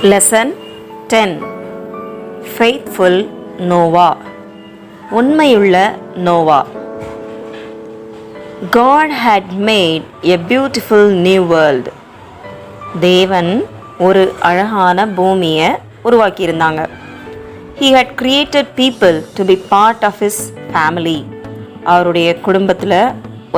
Lesson 10. Faithful Noah. உண்மையுள்ள Noah. God had made a beautiful new world. தேவன் ஒரு அழகான பூமியை உருவாக்கியிருந்தாங்க. He had created people to be part of his family. அவருடைய குடும்பத்தில்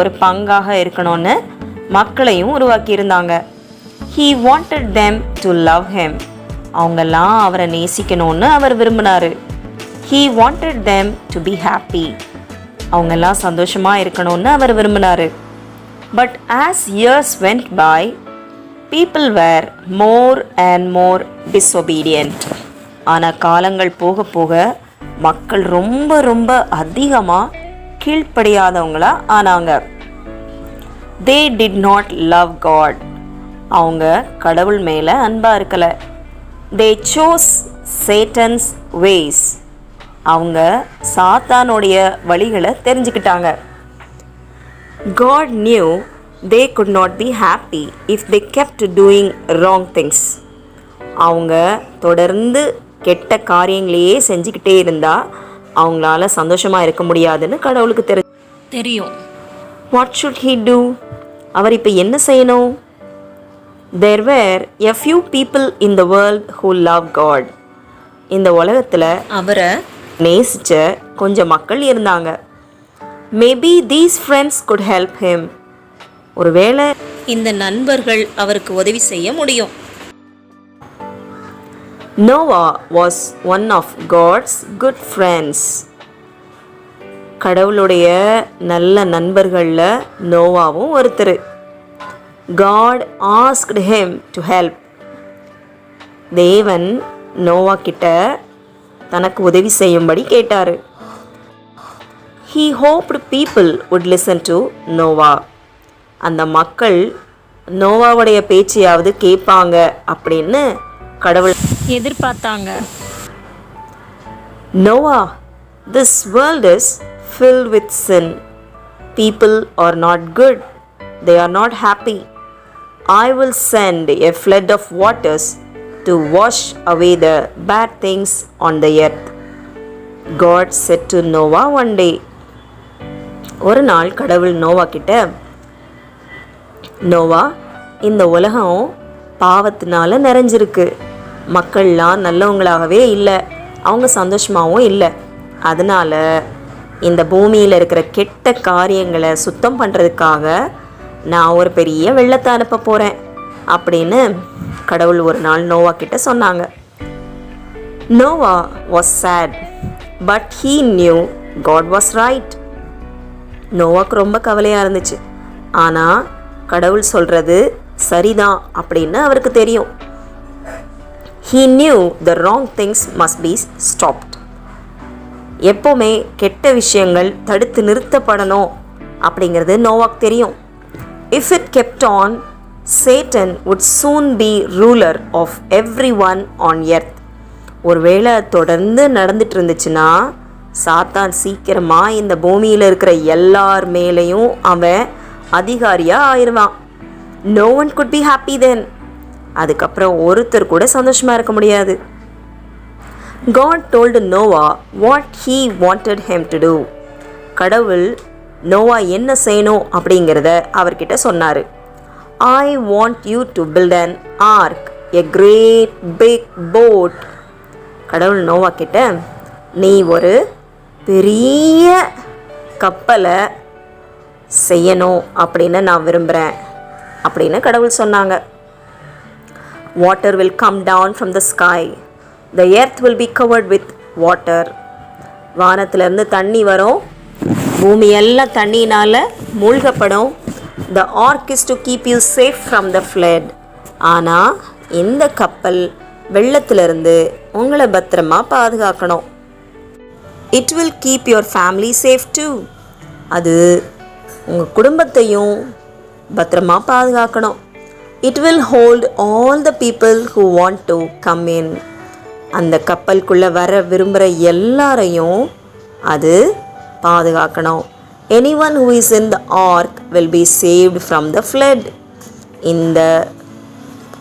ஒரு பங்காக இருக்கணும்னு மக்களையும் உருவாக்கியிருந்தாங்க. He wanted them to love him. அவங்கெல்லாம் அவரை நேசிக்கணும்னு அவர் விரும்பினார். He wanted them to be happy. அவங்கெல்லாம் சந்தோஷமாக இருக்கணும்னு அவர் விரும்பினார். But as years went by, people were more and more disobedient. ஆனால் காலங்கள் போக போக மக்கள் ரொம்ப அதிகமாக கீழ்ப்படியாதவங்களா ஆனாங்க. They did not love God. அவங்க கடவுள் மேலே அன்பாக இருக்கலை. They chose Satan's ways. அவங்க சாத்தானுடைய வழிகளை தெரிஞ்சுக்கிட்டாங்க. God knew they could not be happy if they kept doing wrong things. அவங்க தொடர்ந்து கெட்ட காரியங்களையே செஞ்சுக்கிட்டே இருந்தால் அவங்களால சந்தோஷமாக இருக்க முடியாதுன்னு கடவுளுக்கு தெரியும். What should he do? அவர் இப்போ என்ன செய்யணும்? There were a few people in the world who loved God. இந்த உலகத்தில் அவரை நேசிச்ச கொஞ்சம் மக்கள் இருந்தாங்க. Maybe these friends could help him. ஒருவேளை இந்த நண்பர்கள் அவருக்கு உதவி செய்ய முடியும். Noah was one of God's good friends. கடவுளுடைய நல்ல நண்பர்களில் நோவாவும் ஒருத்தர். God asked him to help. தேவன் நோவா கிட்ட தனக்கு உதவி செய்யும்படி கேட்டார். He hoped people would listen to Noah. அந்த மக்கள் நோவாவுடைய பேச்சையாவது கேட்பாங்க அப்படின்னு கடவுள் எதிர்பார்த்தாங்க. Noah, this world is filled with sin. People are not good. They are not happy. I will send a flood of waters to wash away the bad things on the earth. God said to Noah one day. ஒரு நாள் கடவுள் நோவா கிட்ட, நோவா, இந்த உலகம் பாவத்தினால நிறைஞ்சிருக்கு. மக்கள்லாம் நல்லவங்களாகவே இல்லை, அவங்க சந்தோஷமாகவும் இல்லை. அதனால் இந்த பூமியில் இருக்கிற கெட்ட காரியங்களை சுத்தம் பண்ணுறதுக்காக நான் ஒரு பெரிய வெள்ளத்தை அனுப்ப போகிறேன் அப்படின்னு கடவுள் ஒரு நாள் நோவா கிட்ட சொன்னாங்க. Noah was sad, but he knew God was right. நோவாக்கு ரொம்ப கவலையாக இருந்துச்சு, ஆனால் கடவுள் சொல்கிறது சரிதான் அப்படின்னு அவருக்கு தெரியும். He knew the wrong things must be stopped. எப்போவுமே கெட்ட விஷயங்கள் தடுத்து நிறுத்தப்படணும் அப்படிங்கிறது நோவாக்கு தெரியும். If it kept on, Satan would soon be ruler of everyone on earth. ஒருவேளை தொடர்ந்து நடந்துட்டு இருந்துச்சுன்னா சாத்தான் சீக்கிரமாக இந்த பூமியில் இருக்கிற எல்லார் மேலேயும் அவன் அதிகாரியாக ஆயிடுவான். No one could be happy then. அதுக்கப்புறம் ஒருத்தர் கூட சந்தோஷமாக இருக்க முடியாது. God told Noah what he wanted him to do. கடவுள் நோவா என்ன செய்யணும் அப்படிங்கிறத அவர்கிட்ட சொன்னார். I want you to build an ark, a great big boat. கடவுள் நோவா கிட்ட, நீ ஒரு பெரிய கப்பலை செய்யணும் அப்படின்னு நான் விரும்புகிறேன் அப்படின்னு கடவுள் சொன்னாங்க. Water will come down from the sky. The earth will be covered with water. வானத்திலிருந்து தண்ணி வரும், பூமி எல்லாம் தண்ணியினால் மூழ்கப்படும். The ark is to keep you safe from the flood. ஆனால் இந்த கப்பல் வெள்ளத்திலிருந்து உங்களை பத்திரமா பாதுகாக்கணும். It will keep your family safe too. அது உங்கள் குடும்பத்தையும் பத்திரமா பாதுகாக்கணும். It will hold all the people who want to come in. அந்த கப்பலுக்குள்ளே வர விரும்புகிற எல்லாரையும் அது பாதுகாக்கணும். Anyone who is in the ark will be saved from the flood. இந்த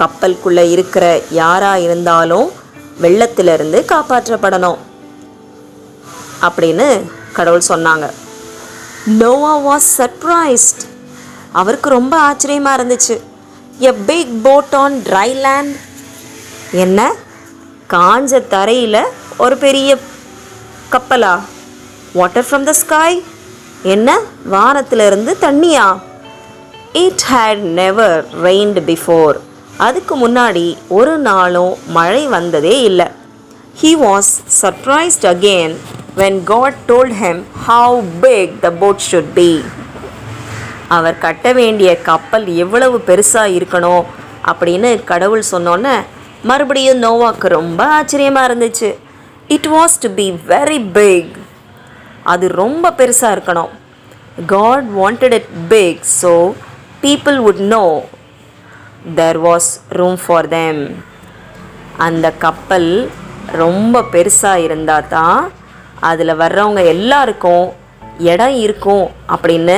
கப்பலுக்குள்ளே இருக்கிற யாராக இருந்தாலும் வெள்ளத்திலிருந்து காப்பாற்றப்படணும் அப்படின்னு கடவுள் சொன்னாங்க. Noah was surprised. அவருக்கு ரொம்ப ஆச்சரியமாக இருந்துச்சு. A big boat on dry land. என்ன, காஞ்ச தரையில் ஒரு பெரிய கப்பலா? Water from the sky. என்ன, வானத்திலிருந்து தண்ணியா? It had never rained before. அதுக்கு முன்னாடி ஒரு நாளும் மழை வந்ததே இல்லை. He was surprised again when God told him how big the boat should be. அவர் கட்ட வேண்டிய கப்பல் எவ்வளவு பெருசாக இருக்கணும் அப்படின்னு கடவுள் சொன்னோன்னே மறுபடியும் நோவாக்கு ரொம்ப ஆச்சரியமாக இருந்துச்சு. It was to be very big. அது ரொம்ப பெருசாக இருக்கணும். God wanted it big so people would know there was room for them. அந்த கப்பல் ரொம்ப பெருசாக இருந்தால் தான் அதில் வர்றவங்க எல்லாருக்கும் இடம் இருக்கும் அப்படின்னு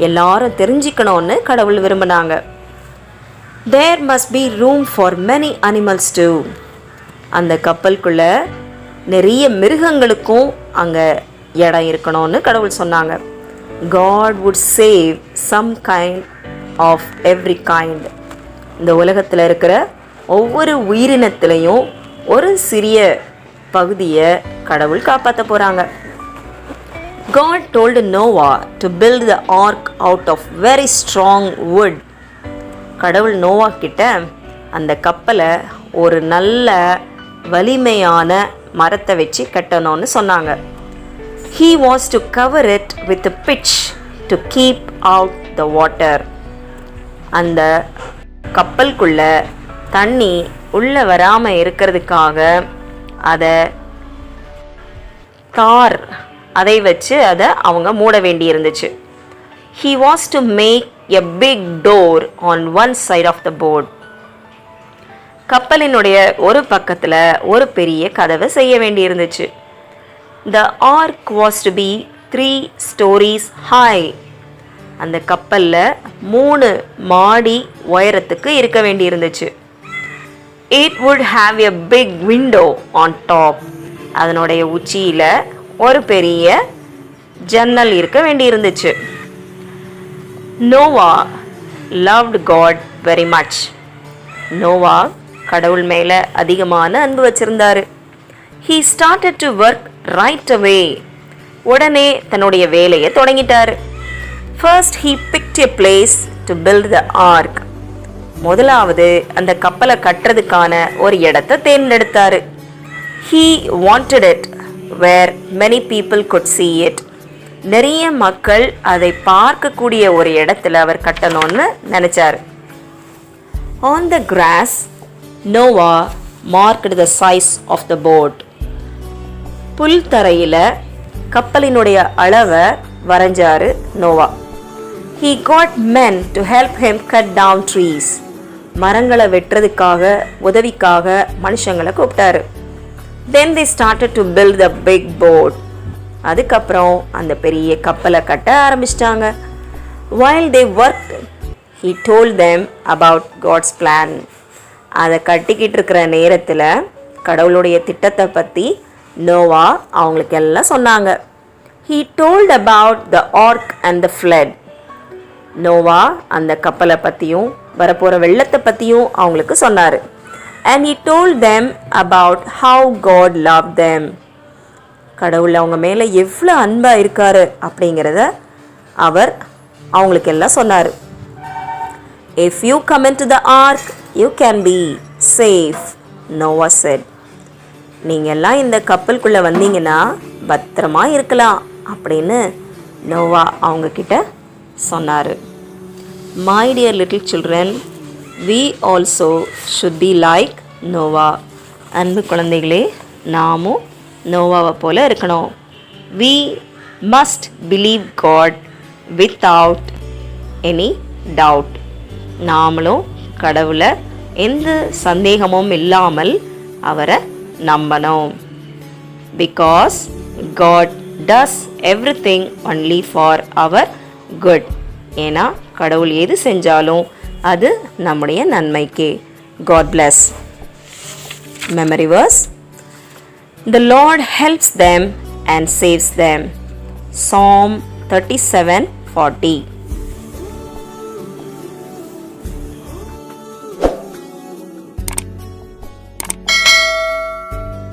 எல்லாரும் தெரிஞ்சுக்கணும்னு கடவுள் விரும்பினாங்க. There must be room for many animals too. அந்த கப்பலுக்குள்ளே நிறைய மிருகங்களுக்கும் அங்கே இடம் இருக்கணும்னு கடவுள் சொன்னாங்க. God would save some kind of every kind. இந்த உலகத்தில் இருக்கிற ஒவ்வொரு உயிரினத்திலையும் ஒரு சிறிய பகுதியை கடவுள் காப்பாற்ற போகிறாங்க. God told Noah to build the ark out of very strong wood. கடவுள் நோவா கிட்ட அந்த கப்பலை ஒரு நல்ல வலிமையான மரத்தை வச்சு கட்டணும்னு சொன்னாங்க. He was to cover it with a pitch to keep out the water. அந்த கப்பலுக்குள்ள தண்ணி உள்ளே வராமல் இருக்கிறதுக்காக அதை வச்சு அவங்க மூட வேண்டி இருந்துச்சு. He was to make a big door on one side of the boat. கப்பலினுடைய ஒரு பக்கத்தில் ஒரு பெரிய கதவை செய்ய வேண்டி இருந்துச்சு. The ark was to be 3 stories high. அந்த கப்பலில் 3 மாடி உயரத்துக்கு இருக்க வேண்டி இருந்துச்சு. It would have a big window on top. அதனுடைய உச்சியில் ஒரு பெரிய ஜன்னல் இருக்க வேண்டி இருந்துச்சு. Noah loved God very much. Noah கடவுள் மேலே அதிகமான அன்பு வச்சிருந்தாரு. He started to work right away. உடனே தன்னுடைய வேலையை தொடங்கிட்டாரு. First he picked a place to build the ark. முதலாவது அந்த கப்பலை கட்டுறதுக்கான ஒரு இடத்தை தேர்ந்தெடுத்தாரு. He wanted it where many people could see it. நிறைய மக்கள் அதை பார்க்கக்கூடிய ஒரு இடத்துல அவர் கட்டணும்னு நினைச்சாரு. On the grass, Noah marked the size of the boat. புல் தரையில் கப்பலினுடைய அளவை வரைஞ்சாரு Noah. He got men to help him cut down trees. மரங்களை வெட்டுறதுக்காக உதவிக்காக மனுஷங்களை கூப்பிட்டாரு. Then they started to build the big boat. அதுக்கப்புறம் அந்த பெரிய கப்பலை கட்ட ஆரம்பிச்சிட்டாங்க. While they worked, he told them about God's plan. அதை கட்டிக்கிட்டு இருக்கிற நேரத்தில் கடவுளுடைய திட்டத்தை பற்றி நோவா அவங்களுக்கு எல்லாம் சொன்னாங்க. He told about the ark and the flood. Noah அந்த கப்பலை பற்றியும் வரப்போகிற வெள்ளத்தை பற்றியும் அவங்களுக்கு சொன்னார். And he told them about how God loved them. கடவுள் அவங்க மேலே எவ்வளோ அன்பாக இருக்காரு அப்படிங்கிறத அவர் அவங்களுக்கு எல்லாம் சொன்னார். If you come into the ark, you can be safe, Noah said. நீங்கள் எல்லாம் இந்த கப்பலுக்குள்ளே வந்தீங்கன்னா பத்திரமா இருக்கலாம் அப்படின்னு நோவா அவங்கக்கிட்ட சொன்னார். My dear little children, we also should be like Noah. அன்பு குழந்தைகளே, நாமும் நோவாவை போல இருக்கணும். We must believe God without any doubt. நாமளும் கடவுளை எந்த சந்தேகமும் இல்லாமல் அவரை நம்பணும். Because God does everything only for our good. ஏன்னா கடவுள் எது செஞ்சாலும் அது நம்முடைய நன்மைக்கே. God bless. Memory verse: The Lord helps them and saves them. Psalm 37:40.